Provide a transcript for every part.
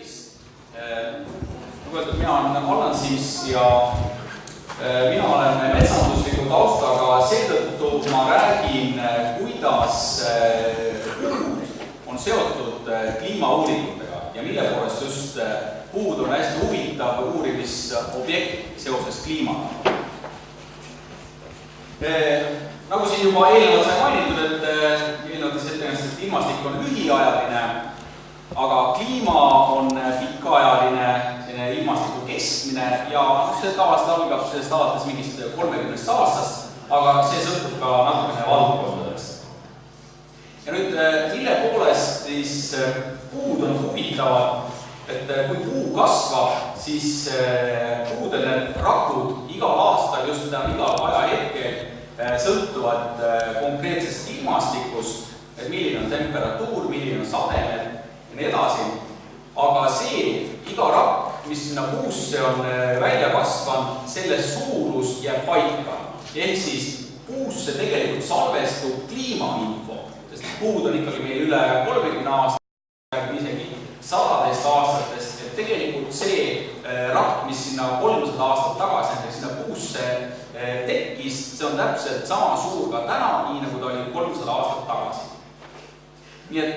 tervist! Nagu öeldud, mina olen Allan Sims ja mina olen metsandusliku taustaga, seetõttu ma räägin, kuidas puud on seotud kliimauuringutega ja mille poolest just puud on hästi huvitav uurimisobjekt seoses kliimaga. Nagu siin juba eelnevalt sai mainitud, et eelnevates ettekäändest, et ilmastik on lühiajaline, aga kliima on pikaajaline, selline ilmastiku keskmine ja see tavaliselt algab sellest alates mingist 30 aastast, aga see sõltub ka natukene valdkondadest. Ja nüüd, mille poolest siis puud on huvitavad, et kui puu kasvab, siis puudel need rakud igal aastal, just igal ajahetkel sõltuvad konkreetsest ilmastikust, et milline on temperatuur, milline on sademed ja nii edasi. Aga see iga rakk, mis sinna puusse on välja kasvanud, selle suurus jääb paika. Ehk siis puusse tegelikult salvestub kliimainfo, sest puud on ikkagi meil üle 30 aastat, isegi 100 aastatest, et tegelikult see rakk, mis sinna 300 aastat tagasi sinna puusse tekkis, see on täpselt sama suur ka täna, nii nagu ta oli 300 aastat tagasi. Nii et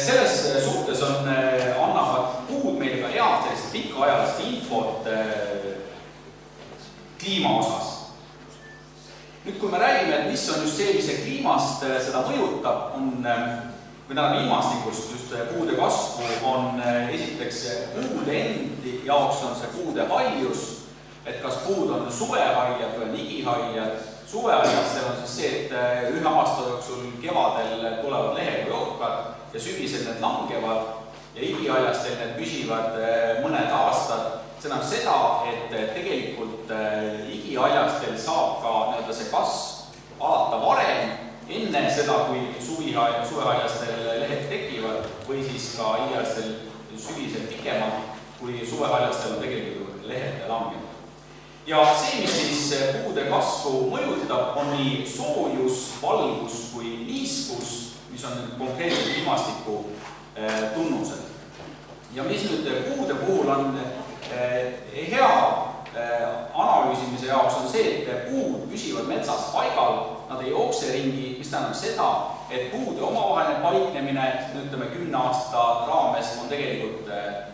selles suhtes annavad puud meil ka head sellist pikaajalist infot kliima osas. Nüüd, kui me räägime, et mis on just see, mis see kliimast seda mõjutab, või tähendab ilmastikust just puude kasvu, on esiteks puude endi jaoks on see puude haljus, et kas puud on suvehaljad või on igihailjad. Suvehaljastel on siis see, et ühe aasta jooksul kevadel tulevad lehed või okkad ja sügisel need langevad ja igihaljastel need püsivad mõned aastad. See on seda, et tegelikult igihaljastel saab ka see kasv alata varem, enne seda, kui suvehaljastel lehed tekivad või siis ka igihaljastel sügisel pikemalt, kui suvehaljastel on tegelikult lehed langenud. Ja see, mis siis puude kasvu mõjutab, on nii soojus, valgus kui niiskus, mis on konkreetselt ilmastiku tunnused. Ja mis nüüd puude puhul on hea analüüsimise jaoks on see, et puud püsivad metsas paigal, nad ei jookse ringi, mis tähendab seda, et puude omavaheline paiknemine, ütleme 10 aasta raames on tegelikult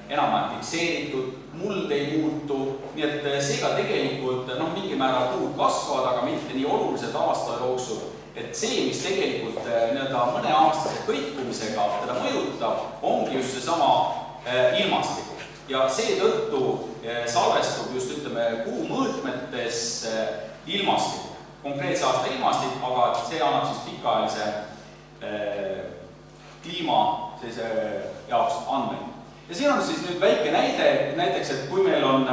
enam-vähem fikseeritud, muld ei muutu, nii et seega tegelikult mingi määral puud kasvavad, aga mitte nii oluliselt aasta jooksul. Et see, mis tegelikult mõneaastase kõikumisega teda mõjutab, ongi just seesama ilmastik. Ja seetõttu salvestub just kuu mõõtmetes ilmastik, konkreetse aasta ilmastik, aga see annab siis pikaajalise kliima jaoks andmeid. Ja siin on siis nüüd väike näide, näiteks, et kui meil on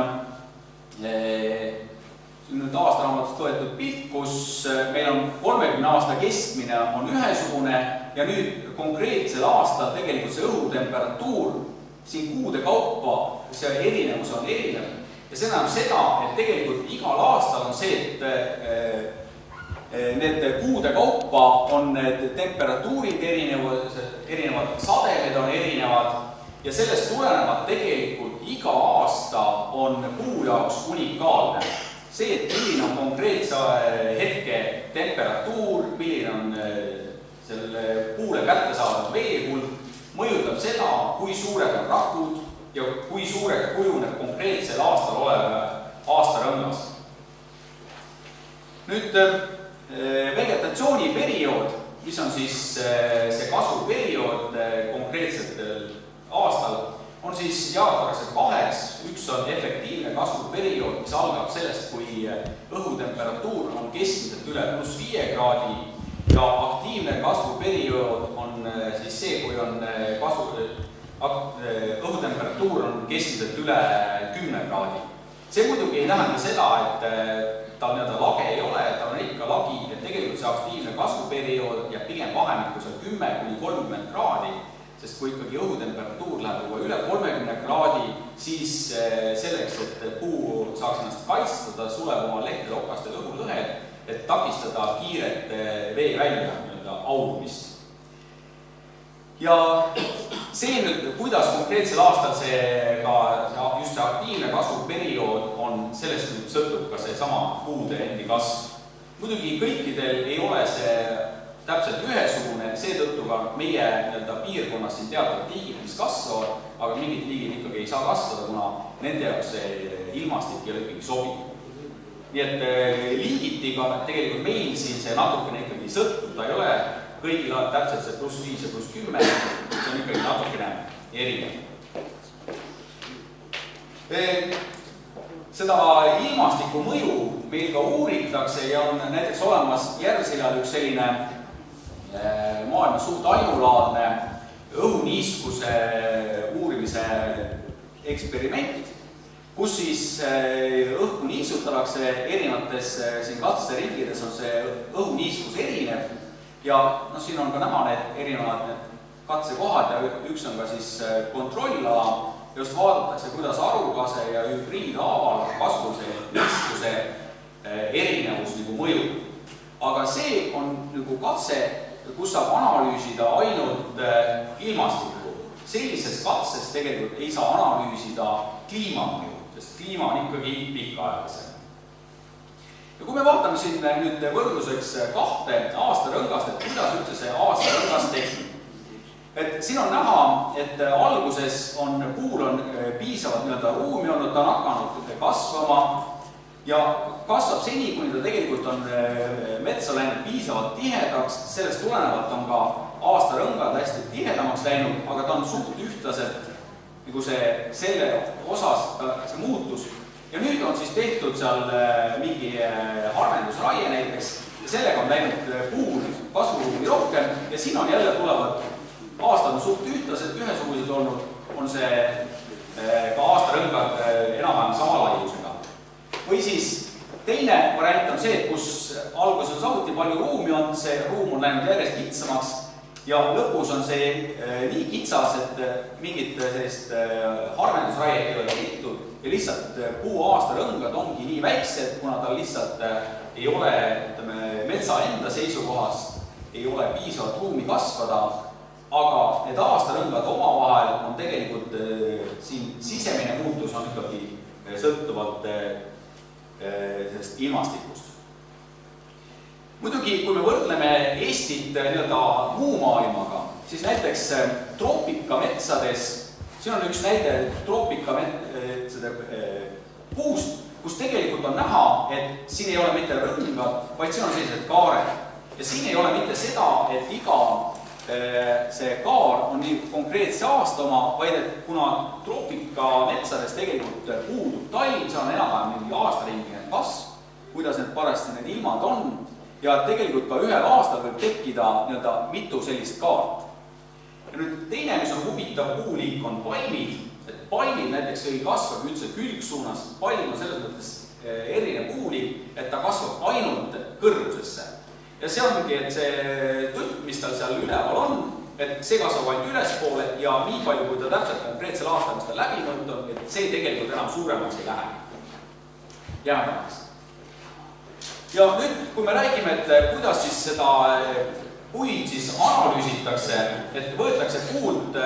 nüüd aastaraamatust võetud pilt, kus meil on 30 aasta keskmine on ühesugune ja nüüd konkreetsel aastal tegelikult see õhutemperatuur siin kuude kaupa, see erinevus on erinev. Ja see näeb seda, et tegelikult igal aastal on see, et need kuude kaupa on need temperatuurid erinevad, sademed on erinevad ja sellest tulenevad tegelikult iga aasta on puu jaoks unikaalne. See, et milline on konkreetse hetke temperatuur, milline on selle puule kättesaadav veehulk, mõjutab seda, kui suured on rakud ja kui suureks kujuneb konkreetsel aastal olev aastarõngas. Nüüd vegetatsiooniperiood, mis on siis see kasvuperiood konkreetsetel aastal, on siis jaotakse kaheks. Üks on efektiivne kasvuperiood, mis algab sellest, kui õhutemperatuur on keskmiselt üle +5 kraadi ja aktiivne kasvuperiood on siis see, kui on õhutemperatuur on keskmiselt üle 10 kraadi. See muidugi ei tähenda seda, et tal lage ei ole, tal on ikka lagi, et tegelikult see aktiivne kasvuperiood jääb pigem vahemikku 10–30 kraadi, sest kui ikkagi õhutemperatuur läheb juba üle 30 kraadi, siis selleks, et puu saaks ennast kaitstada, suleb oma lehtede okastel õhulõhed, et takistada kiiret vee välja aurumist. Ja see nüüd, kuidas konkreetsel aastal just see aktiivne kasvuperiood on, sellest nüüd sõltub ka see sama puude endi kasv. Muidugi kõikidel ei ole see täpselt ühesugune, seetõttu ka meie piirkonnas siin teatud liigid, mis kasvavad, aga mingid liigid ikkagi ei saa kasvada, kuna nende jaoks see ilmastik ei ole ikkagi sobib. Nii et liigitiga tegelikult meil siin see natukene ikkagi sõltub, ta ei ole kõigil täpselt see +5 ja +10, see on ikkagi natukene erinev. Seda ilmastiku mõju meil ka uuritakse ja on näiteks olemas Järvseljal üks selline maailma suht ainulaadne õhuniiskuse uurimise eksperiment, kus siis õhku niisutatakse erinevates siin katseringides on see õhuniiskus erinev ja siin on ka näha need erinevad katsekohad ja üks on ka siis kontrollala. Just vaadatakse, kuidas arukase ja hübriidhaaval kasvul see niiskuse erinevus mõjub. Aga see on katse, kus saab analüüsida ainult ilmastikku. Sellises katses tegelikult ei saa analüüsida kliimamõju, sest kliima on ikkagi pikaajalise. Ja kui me vaatame siin nüüd võrdluseks 2 aastarõngast, et kuidas üldse see aastarõngas tekib. Et siin on näha, et alguses puul on piisavalt ruumi olnud, ta on hakanud kasvama ja kasvab seni, kuni ta tegelikult on metsa läinud piisavalt tihedaks, sellest tulenevalt on ka aastarõngad hästi tihedamaks läinud, aga ta on suht ühtlaselt nagu selle osas see muutus. Ja nüüd on siis tehtud seal mingi harvendusraie näiteks ja sellega on läinud puul kasvuruumi rohkem ja siin on jälle tulevad aastad on suht ühtlased, ühesugused olnud, on see ka aastarõngad enam-vähem sama laiusega. Või siis teine variant on see, kus alguses on samuti palju ruumi on, see ruum on läinud järjest kitsamaks ja lõpus on see nii kitsas, et mingit sellist harvendusraiet ei ole tehtud ja lihtsalt puu aastarõngad ongi nii väiksed, kuna ta lihtsalt ei ole metsa enda seisukohast, ei ole piisavalt ruumi kasvada, aga need aastarõngad omavahel on tegelikult siin sisemine muutus on ikkagi sõltuvalt sellest ilmastikust. Muidugi, kui me võrdleme Eestit muu maailmaga, siis näiteks troopikametsades, siin on üks näide troopikametsade puust, kus tegelikult on näha, et siin ei ole mitte rõngad, vaid siin on sellised kaared. Ja siin ei ole mitte seda, et iga see kaar on nii konkreetse aasta oma, vaid et kuna troopikametsades tegelikult puudub talv, see on enam-vähem mingi aastaringine kasv, kuidas need parasti need ilmad on ja tegelikult ka ühel aastal võib tekkida mitu sellist kaart. Ja nüüd teine, mis on huvitav puuliik, on palmid, et palmid näiteks ei kasvab üldse külgsuunas, palm on selles mõttes erinev puuliik, et ta kasvab ainult kõrgusesse. Ja see ongi, et see tõtt, mis tal seal üleval on, et see kasvab ainult ülespoole ja nii palju, kui ta täpselt konkreetsel aastal, mis ta läbinud on, et see tegelikult enam suuremaks ei lähe. Jäämaks. Ja nüüd, kui me räägime, et kuidas siis seda puid siis analüüsitakse, et võetakse puult,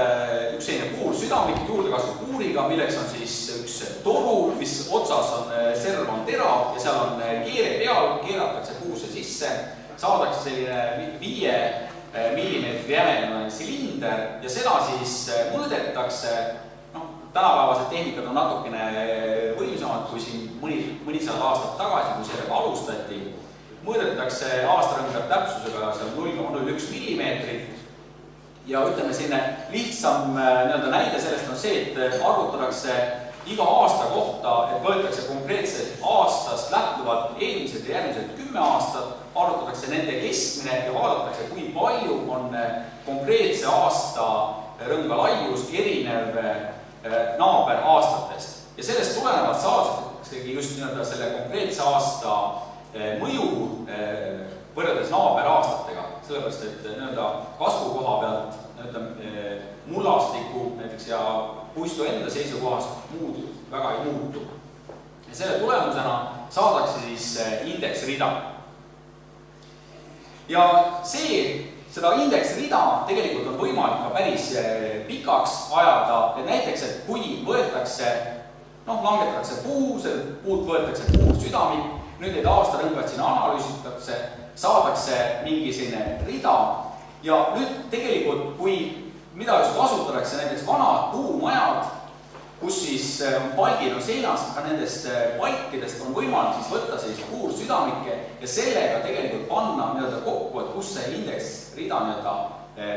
üks selline puul südamlik juurdekasvu puuriga, milleks on siis üks toru, mis otsas on, serv on terav ja seal on keere peal, keeratakse puusse sisse, saadakse selline 5 millimeetri jämeline silinder ja seda siis mõõdetakse, tänapäevased tehnikad on natukene võimsamad kui siin mõnisada aastat tagasi, kui sellega alustati. Mõõdetakse aastarõngad täpsusega 0,01 millimeetrit ja ütleme sinne lihtsam näide sellest on see, et arvutatakse iga aasta kohta, et võetakse konkreetselt aastast lähtuvalt eelmised ja järgmised 10 aastat, arvutatakse nende keskmine ja vaadatakse, kui palju on konkreetse aasta rõnga laius erinev naaber aastatest. Ja sellest tulenevalt saadaksegi just selle konkreetse aasta mõju võrreldes naaber aastatega, sellepärast, et kasvukoha pealt mullastiku näiteks ja puistu enda seisukohast muud väga ei muutu. Ja selle tulemusena saadakse siis indeksrida. Ja see seda indeksrida tegelikult on võimalik ka päris pikaks ajada, et näiteks, et kui võetakse, langetatakse puud võetakse puursüdamik, nüüd neid aastarõngad siin analüüsitakse, saadakse mingi selline rida ja nüüd tegelikult, mida just kasutatakse, näiteks vanad puumajad, kus siis palgid on seinas, ka nendest palkidest on võimalik siis võtta sellist puursüdamikke ja sellega tegelikult panna kokku, et kus see indeksrida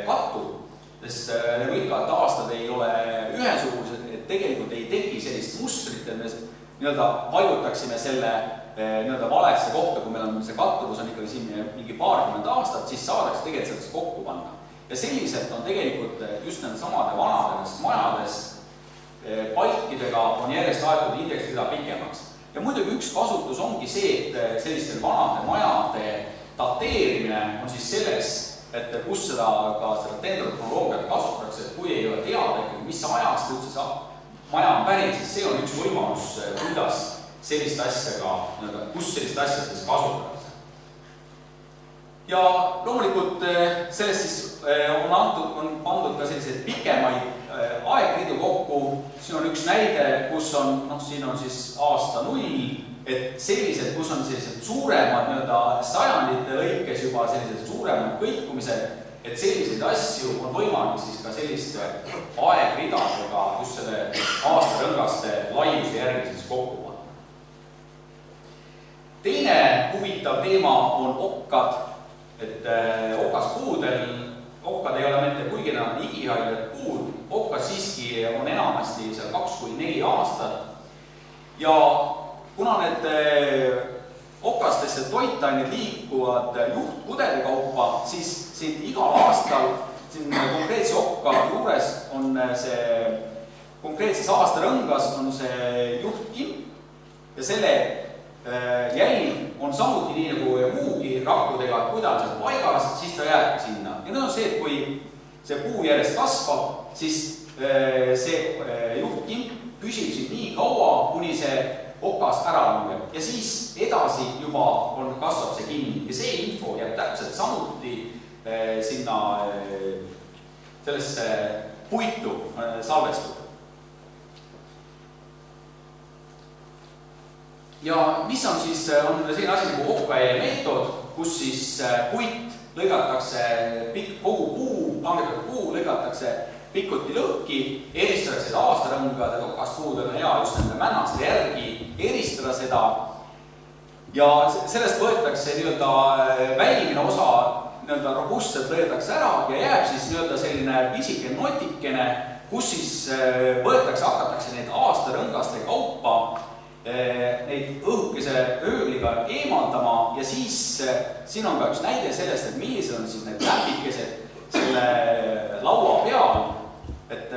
kattub. Sest nagu ikka, et aastad ei ole ühesugused, et tegelikult ei teki sellist mustrit, et me vajutaksime selle valesse kohta, kui meil on see kattuvus on ikkagi siin mingi paarkümmend aastat, siis saadakse tegelikult sellest kokku panna. Ja selliselt on tegelikult just nende samade vanadest majadest palkidega on järjest aetud indeksrida pikemaks. Ja muidugi üks kasutus ongi see, et sellistel vanade majade dateerimine on siis selleks, et kus seda dendrokronoloogiat kasutatakse, et kui ei ole teada, mis ajast üldse maja on pärit, siis see on üks võimalus, kuidas sellist asja kus sellist asja siis kasutatakse. Ja loomulikult sellest siis on pandud ka selliseid pikemaid aegridu kokku. Siin on üks näide, kus on, siin on siis aasta 0, et sellised, kus on sellised suuremad sajandite lõikes juba sellised suuremad kõikumised, et selliseid asju on võimalik siis ka selliste aegridadega just selle aastarõngaste laiuse järgi siis kokku panna. Teine huvitav teema on okkad, et okkad ei ole mitte kuigi igihaiged puud, okkad siiski on enamasti seal 2–4 aastat ja kuna need okastesse toitained liikuvad juhtpudeli kaupa, siis siin igal aastal siin konkreetse okka juures on see konkreetses aastarõngas on see juhtkimp ja selle jälg on samuti nii nagu muugi rakkudega, et kui ta on seal paigas, siis ta jääbki sinna. Ja nüüd on see, et kui see puu järjest kasvab, siis see juhtkimp püsib siin nii kaua, kuni see okas ära langeb. Ja siis edasi juba kasvab see kinni. Ja see info jääb täpselt samuti sinna sellesse puitu salvestub. Ja mis on siis, on selline asi nagu okkaeie meetod, kus siis puit lõigatakse, kogu puu, langetatud puu lõigatakse pikuti lõhki, eristatakse seda aastarõngad, et okaspuudel on hea just nende männaste järgi eristada seda ja sellest võetakse välimine osa robustselt lõigatakse ära ja jääb siis selline pisike notikene, kus siis hakatakse neid aastarõngaste kaupa neid õhukese öögliga eemaldama ja siis siin on ka üks näide sellest, et millised on siis need täpikesed selle laua peal, et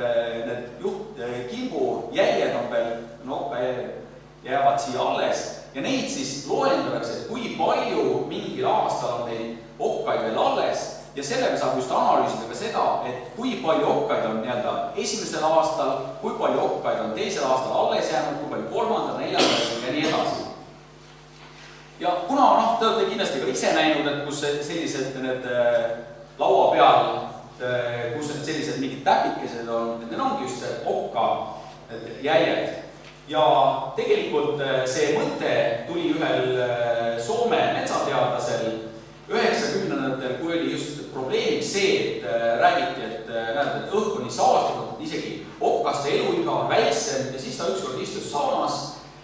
need kimbu jäljed on veel, jäävad siia alles ja neid siis loendatakse, et kui palju mingil aastal on neid okkaid veel alles ja sellega saab just analüüsida ka seda, et kui palju okkaid on esimesel aastal, kui palju okkaid on teisel aastal alles jäänud, kui palju kolmandal, neljandal ja nii edasi. Ja kuna te olete kindlasti ka ise näinud, et kus sellised need laua peal, kus sellised mingid täpikesed on, et need ongi just see okka jäljed. Ja tegelikult see mõte tuli ühel Soome metsateadlasel 90-ndatel, kui oli just probleemiks see, et räägiti, et õhk on nii saastatud, et isegi okaste eluiga on väiksem ja siis ta ükskord istus saunas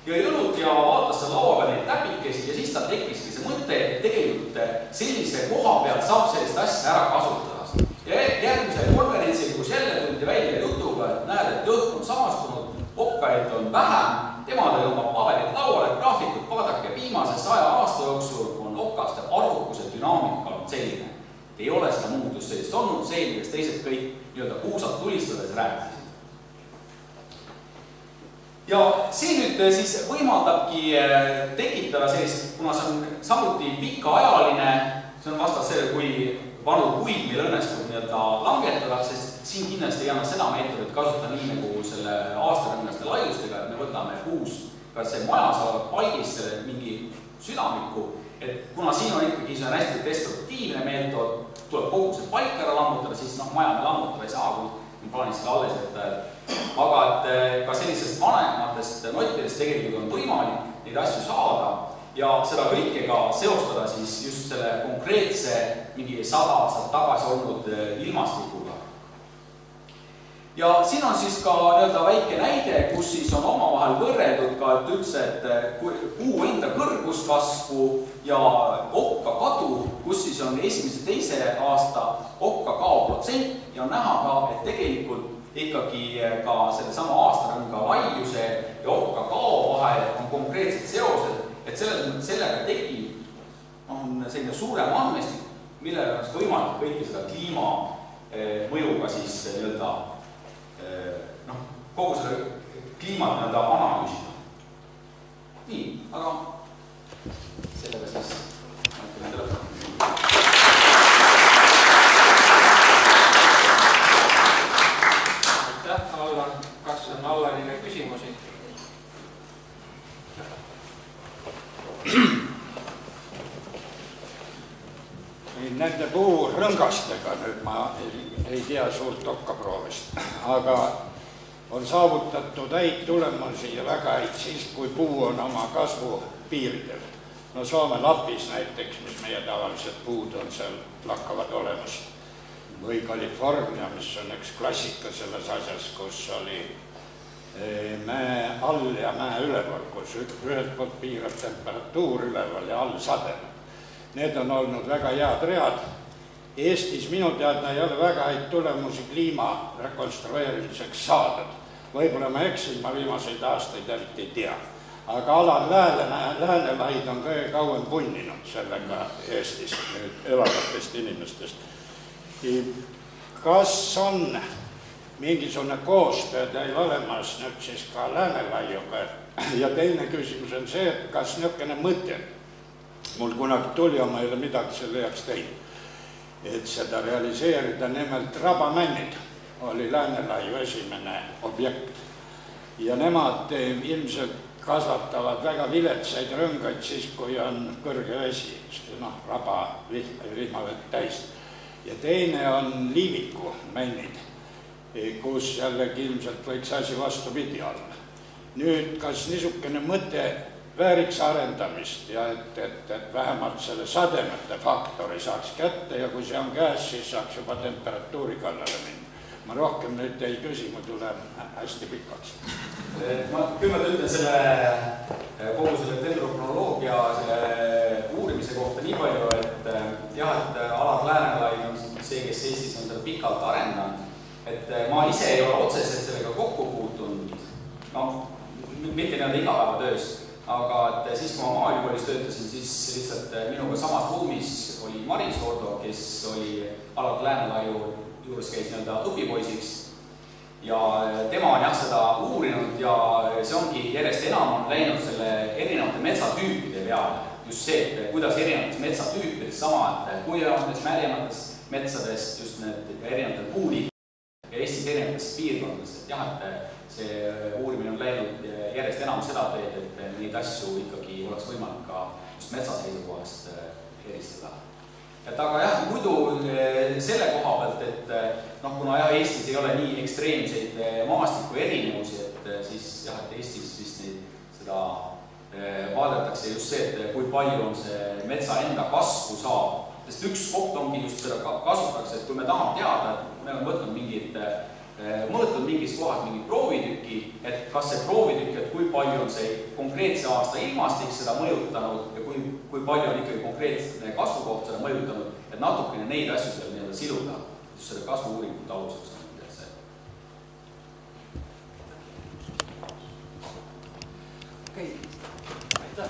ja jõnud ja vaatas seal laua peal neid täpikesi ja siis ta tekkiski see mõte, et tegelikult sellise koha pealt saab sellist asja ära kasutada. Ja järgmisel konverentsil, kus jälle tuldi välja jutuga, et näed, et õhk on saastunud, okkaid on vähem, tema tõi oma paberid lauale, graafikut, vaadake, viimase 100 aasta jooksul on okaste arvukuse dünaamika olnud selline. Ei ole seda muutust sellist olnud, see, millest teised kõik puusad tulistades rääkisid. Ja see nüüd siis võimaldabki tekitada sellist, kuna see on samuti pikaajaline, see on vastas selle, kui vanu puid meil õnnestub langetada, sest siin kindlasti ei anna seda meetodit kasutada nii nagu selle aastarõngaste laiustega, et me võtame puus ka see majas olevat paigis mingi südamiku, et kuna siin on ikkagi see on hästi destruktiivne meetod, tuleb kogu see palk ära lammutada, siis maja me lammutada ei saa, kui plaanis selle alles jätta. Aga et ka sellisest vanematest nottidest tegelikult on võimalik neid asju saada ja seda kõike ka seostada siis just selle konkreetse mingi 100 aastat tagasi olnud ilmastikuga. Ja siin on siis ka väike näide, kus siis on omavahel võrreldud ka, et üldse, et puu enda kõrguskasvu ja okka kadu, kus siis on esimese teise aasta okka kao protsent ja on näha ka, et tegelikult ikkagi ka selle sama aastarõnga laiuse ja okka kao vahel on konkreetsed seosed, et selles mõttes sellega on selline suurem andmestik, millele on võimalik kõike seda kliima mõjuga siis kogu selle kliimat analüüsida. Nii, aga sellega siis aitäh, Allan. Kas on Allanile küsimusi? Nende puurõngastega nüüd ma ei tea suurt okkaproovist, aga on saavutatud häid tulemusi ja väga häid siis, kui puu on oma kasvu piiridel. No Soome Lapis näiteks, mis meie tavalised puud on seal lakkavad olemast, või California, mis on üks klassika selles asjas, kus oli mäe all ja mäe üleval, kus ühelt poolt piirab temperatuur üleval ja all sadem. Need on olnud väga head read. Eestis minu teada ei ole väga häid tulemusi kliima rekonstrueerimiseks saadud. Võib-olla ma eksin, ma viimaseid aastaid eriti ei tea. Aga Alar Läänelaid on kõige kauem punninud sellega Eestis nüüd elavatest inimestest. Kas on mingisugune koostöö teil olemas nüüd siis ka Läänelaiuga? Ja teine küsimus on see, et kas niisugune mõte mul kunagi tuli, ma ei ole midagi selle heaks teinud, et seda realiseerida, nimelt rabamännid oli Läänelaiu esimene objekt ja nemad ilmselt kasvatavad väga viletsaid rõngaid siis, kui on kõrge vesi, raba vihmavett täis. Ja teine on liiviku männid, kus jällegi ilmselt võiks asi vastupidi olla. Nüüd, kas niisugune mõte vääriks arendamist ja et vähemalt selle sademete faktori saaks kätte ja kui see on käes, siis saaks juba temperatuuri kallale minna. Ma rohkem nüüd ei küsi, ma tulen hästi pikaks. Ma kõigepealt ütlen selle kogu selle dendrokronoloogia selle uurimise kohta nii palju, et jah, et Alar Läänelaid on see, kes Eestis on seda pikalt arendanud, et ma ise ei ole otseselt sellega kokku puutunud, mitte igapäevatöös. Aga et siis, kui ma Maaülikoolis töötasin, siis lihtsalt minuga samas ruumis oli Maris Ordo, kes oli Alar Läänelaiu juures käis õpipoisiks ja tema on jah seda uurinud ja see ongi järjest enam on läinud selle erinevate metsatüüpide peale. Just see, et kuidas erinevates metsatüüpides sama, et kuivemates, märjemates metsades just need erinevatel puuliikidel ja Eestis erinevates piirkondades, et jah, et see uurimine on läinud järjest enam seda teed, et neid asju ikkagi oleks võimalik ka just metsaseisukohast eristada. Et aga jah, muidu selle koha pealt, et kuna jah, Eestis ei ole nii ekstreemseid maastiku erinevusi, et siis jah, et Eestis vist seda vaadatakse just see, et kui palju on see metsa enda kasvu saab. Sest üks koht ongi just seda kasutatakse, et kui me tahame teada, et me oleme võtnud mõõtud mingis kohas mingi proovitüki, et kas see proovitükk, et kui palju on see konkreetse aasta ilmastik seda mõjutanud ja kui palju on ikkagi konkreetne kasvukoht seda mõjutanud, et natukene neid asju seal siluda, just selle kasvu-uuringute aluseks. Okei, aitäh.